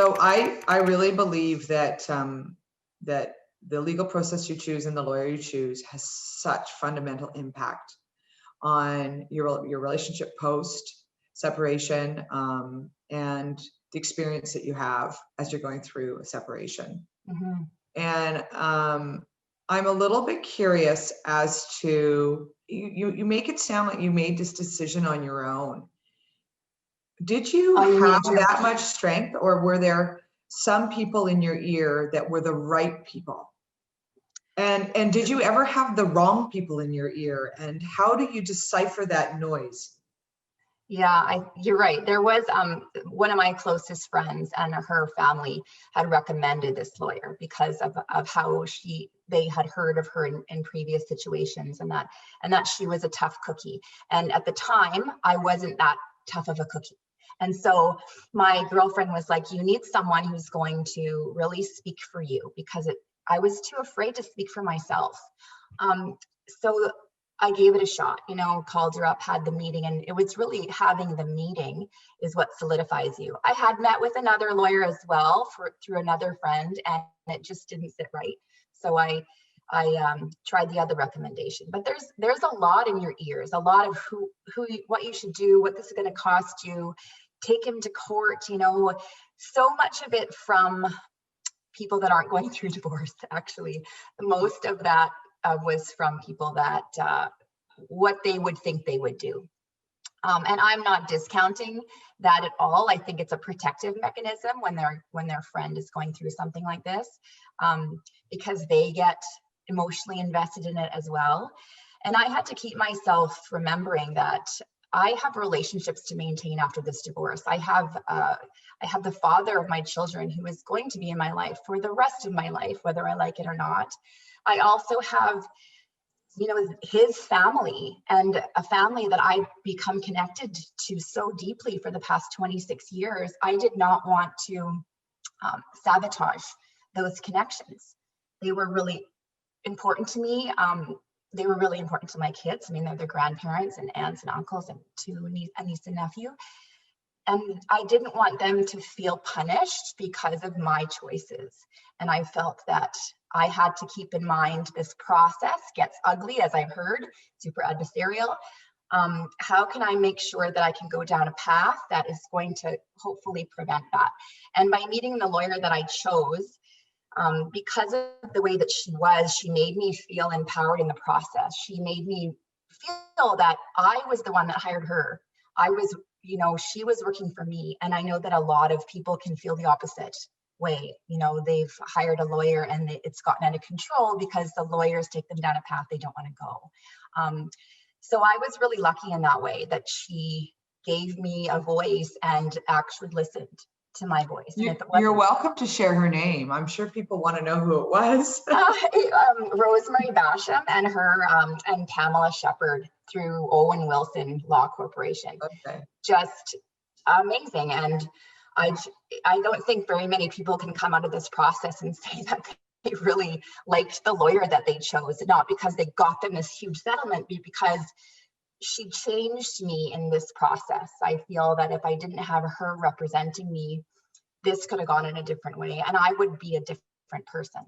So I really believe that that the legal process you choose and the lawyer you choose has such fundamental impact on your relationship post separation, and the experience that you have as you're going through a separation. Mm-hmm. And I'm a little bit curious as to, you make it sound like you made this decision on your own. Did you have that much strength, or were there some people in your ear that were the right people? And did you ever have the wrong people in your ear? And how do you decipher that noise? Yeah, you're right. There was one of my closest friends and her family had recommended this lawyer because of how they had heard of her in previous situations, and that she was a tough cookie. And at the time, I wasn't that tough of a cookie. And so my girlfriend was like, you need someone who's going to really speak for you, because I was too afraid to speak for myself. So I gave it a shot, called her up, had the meeting, and it was really having the meeting is what solidifies you. I had met with another lawyer as well through another friend, and it just didn't sit right. So I tried the other recommendation. But there's a lot in your ears, a lot of what you should do, what this is going to cost you, take him to court, so much of it from people that aren't going through divorce. Actually, most of that was from people that what they would think they would do. And I'm not discounting that at all. I think it's a protective mechanism when their friend is going through something like this, because they get emotionally invested in it as well. And I had to keep myself remembering that I have relationships to maintain after this divorce. I have the father of my children who is going to be in my life for the rest of my life, whether I like it or not. I also have, his family, and a family that I've become connected to so deeply for the past 26 years. I did not want to sabotage those connections. They were really important to me. They were really important to my kids. I mean, they're their grandparents and aunts and uncles and a niece and nephew. And I didn't want them to feel punished because of my choices. And I felt that I had to keep in mind this process gets ugly, as I've heard, super adversarial. How can I make sure that I can go down a path that is going to hopefully prevent that? And by meeting the lawyer that I chose, because of the way that she made me feel empowered in the process. She made me feel that I was the one that hired her. She was working for me. And I know that a lot of people can feel the opposite way. They've hired a lawyer and it's gotten out of control because the lawyers take them down a path they don't want to go. So I was really lucky in that way, that she gave me a voice and actually listened to my voice. You're welcome to share her name. I'm sure people want to know who it was. Rosemary Basham and her and Pamela Sheppard through Owen Wilson Law Corporation. Okay. Just amazing. And I don't think very many people can come out of this process and say that they really liked the lawyer that they chose, not because they got them this huge settlement, but because she changed me in this process. I feel that if I didn't have her representing me, this could have gone in a different way and I would be a different person.